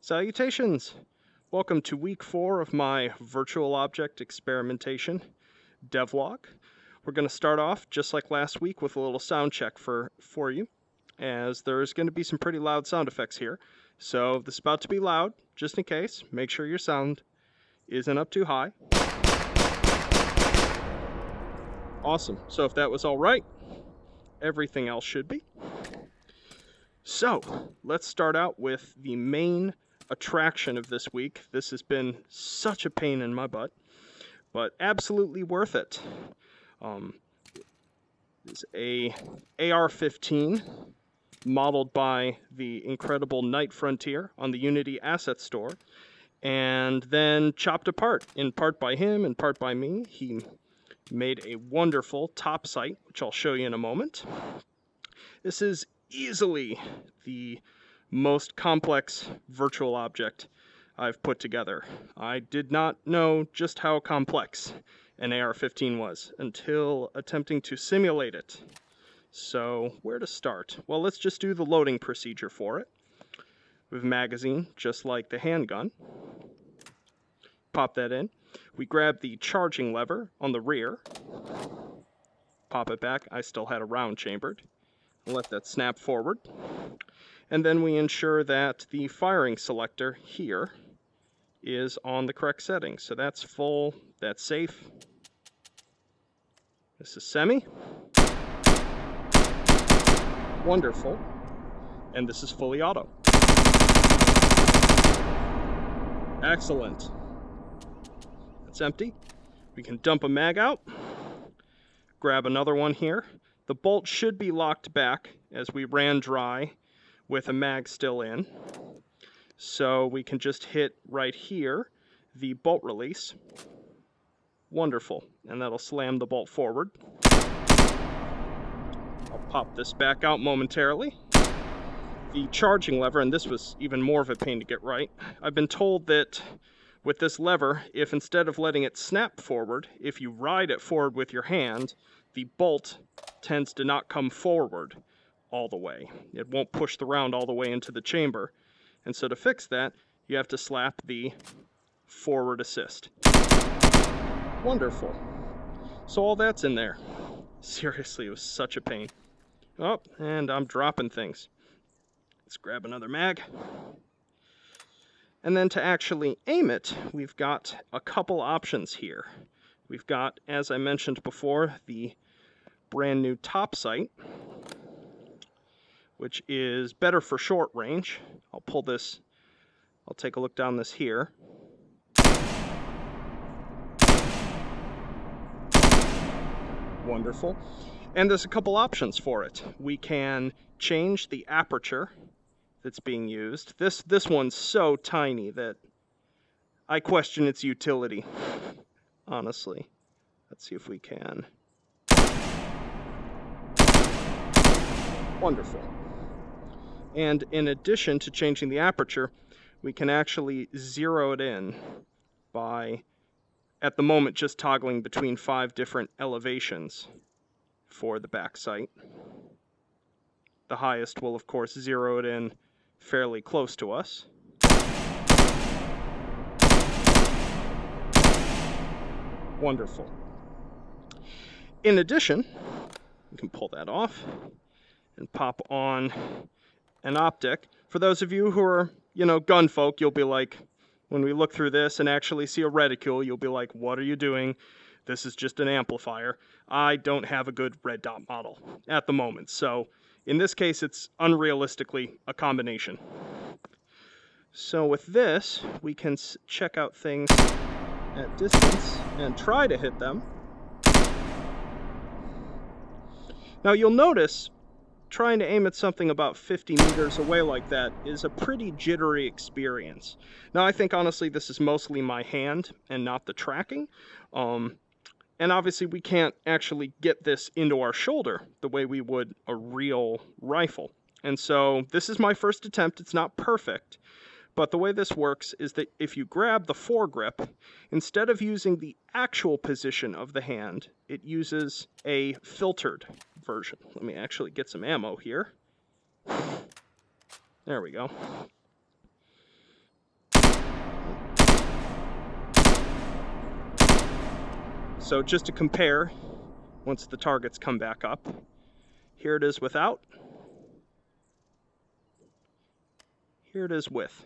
Salutations! Welcome to week 4 of my virtual object experimentation devlog. We're going to start off just like last week with a little sound check for you, as there's going to be some pretty loud sound effects here. So if this is about to be loud, just in case, make sure your sound isn't up too high. Awesome. So if that was all right, everything else should be. So let's start out with the main attraction of this week. This has been such a pain in my butt, but absolutely worth it. It's a AR-15 modeled by the incredible Night Frontier on the Unity Asset Store, and then chopped apart, in part by him, in part by me. He made a wonderful top sight, which I'll show you in a moment. This is easily the most complex virtual object I've put together. I did not know just how complex an AR-15 was until attempting to simulate it. So where to start? Well, let's just do the loading procedure for it. We have a magazine, just like the handgun. Pop that in. We grab the charging lever on the rear. Pop it back. I still had a round chambered. Let that snap forward. And then we ensure that the firing selector here is on the correct setting. So that's full, that's safe. This is semi. Wonderful. And this is fully auto. Excellent. That's empty. We can dump a mag out. Grab another one here. The bolt should be locked back as we ran dry with a mag still in. So we can just hit right here the bolt release. Wonderful. And that'll slam the bolt forward. I'll pop this back out momentarily. The charging lever, and this was even more of a pain to get right. I've been told that with this lever, if instead of letting it snap forward, if you ride it forward with your hand, the bolt tends to not come forward all the way. It won't push the round all the way into the chamber. And so to fix that, you have to slap the forward assist. Wonderful. So all that's in there. Seriously, it was such a pain. Oh, and I'm dropping things. Let's grab another mag. And then to actually aim it, we've got a couple options here. We've got, as I mentioned before, the brand new top sight, which is better for short range. I'll pull this, I'll take a look down this here. Wonderful. And there's a couple options for it. We can change the aperture that's being used. This one's so tiny that I question its utility, honestly. Let's see if we can. Wonderful. And in addition to changing the aperture, we can actually zero it in by, at the moment, just toggling between 5 different elevations for the back sight. The highest will, of course, zero it in fairly close to us. Wonderful. In addition, we can pull that off and pop on an optic. For those of you who are, gun folk, you'll be like, when we look through this and actually see a reticule, you'll be like, what are you doing? This is just an amplifier. I don't have a good red dot model at the moment. So in this case, it's unrealistically a combination. So with this, we can check out things at distance and try to hit them. Now you'll notice trying to aim at something about 50 meters away like that is a pretty jittery experience. Now I think honestly this is mostly my hand and not the tracking. And obviously we can't actually get this into our shoulder the way we would a real rifle. And so this is my first attempt. It's not perfect. But the way this works is that if you grab the foregrip, instead of using the actual position of the hand, it uses a filtered version. Let me actually get some ammo here. There we go. So just to compare, once the targets come back up, here it is without, here it is with.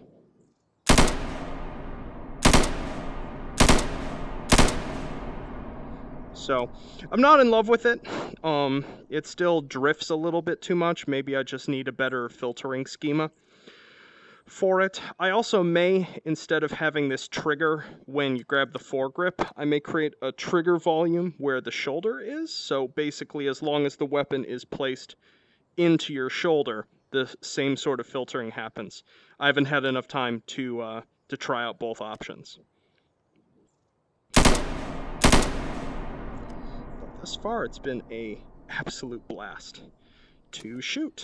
So I'm not in love with it. It still drifts a little bit too much. Maybe I just need a better filtering schema for it. I also may, instead of having this trigger when you grab the foregrip, I may create a trigger volume where the shoulder is. So basically, as long as the weapon is placed into your shoulder, the same sort of filtering happens. I haven't had enough time to try out both options. Thus far, it's been an absolute blast to shoot.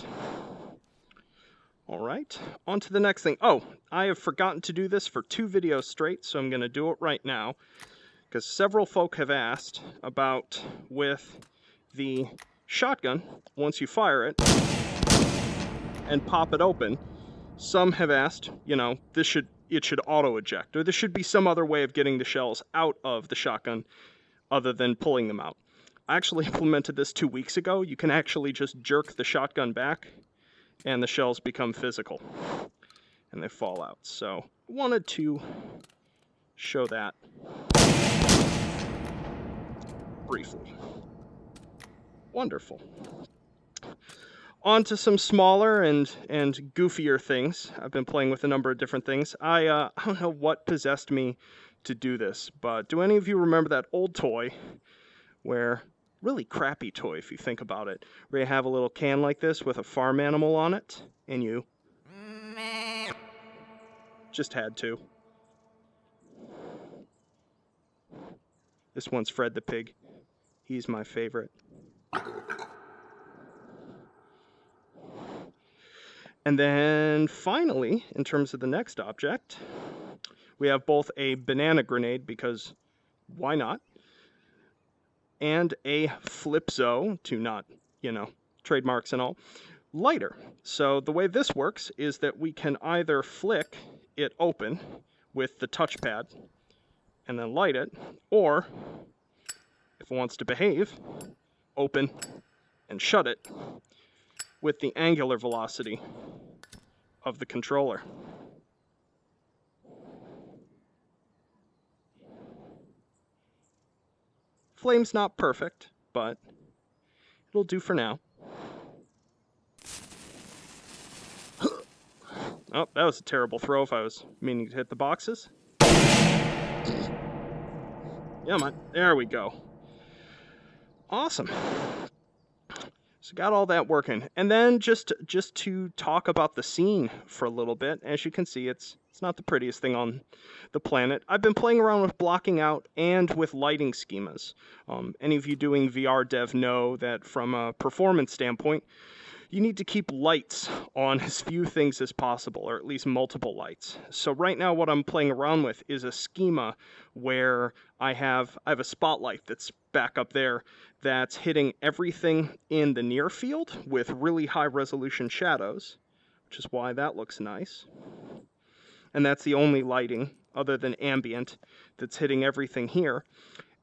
All right, on to the next thing. Oh, I have forgotten to do this for 2 videos straight, so I'm going to do it right now, because several folk have asked about with the shotgun, once you fire it and pop it open, some have asked, you know, it should auto-eject, or there should be some other way of getting the shells out of the shotgun other than pulling them out. I actually implemented this 2 weeks ago. You can actually just jerk the shotgun back and the shells become physical and they fall out. So I wanted to show that briefly. Wonderful. On to some smaller and goofier things. I've been playing with a number of different things. I don't know what possessed me to do this, but do any of you remember that old toy where, really crappy toy if you think about it, where you have a little can like this with a farm animal on it, and you just had to. This one's Fred the pig. He's my favorite. And then finally, in terms of the next object, we have both a banana grenade, because why not? And a Flipzo, to not, you know, trademarks and all, lighter. So the way this works is that we can either flick it open with the touchpad and then light it, or, if it wants to behave, open and shut it with the angular velocity of the controller. Flame's not perfect, but it'll do for now. Oh, that was a terrible throw if I was meaning to hit the boxes. Yeah, man. There we go. Awesome. So got all that working. And then just to talk about the scene for a little bit, as you can see, it's not the prettiest thing on the planet. I've been playing around with blocking out and with lighting schemas. Any of you doing VR dev know that from a performance standpoint, you need to keep lights on as few things as possible, or at least multiple lights. So right now what I'm playing around with is a schema where I have a spotlight that's back up there that's hitting everything in the near field with really high resolution shadows, which is why that looks nice. And that's the only lighting other than ambient that's hitting everything here.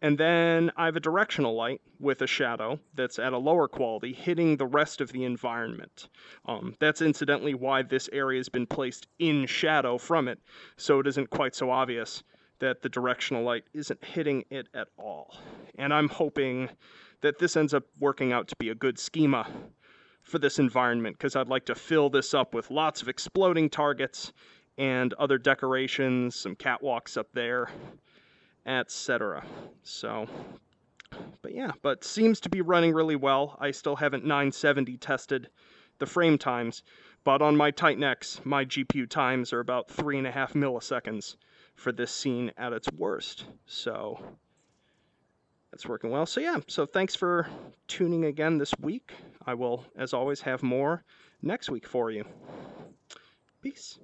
And then I have a directional light with a shadow that's at a lower quality hitting the rest of the environment. That's incidentally why this area has been placed in shadow from it, so it isn't quite so obvious that the directional light isn't hitting it at all. And I'm hoping that this ends up working out to be a good schema for this environment, because I'd like to fill this up with lots of exploding targets and other decorations, some catwalks up there, etc. So, but seems to be running really well. I still haven't 970 tested the frame times, but on my Titan X, my GPU times are about 3.5 milliseconds for this scene at its worst. So that's working well. So yeah, so thanks for tuning again this week. I will, as always, have more next week for you. Peace.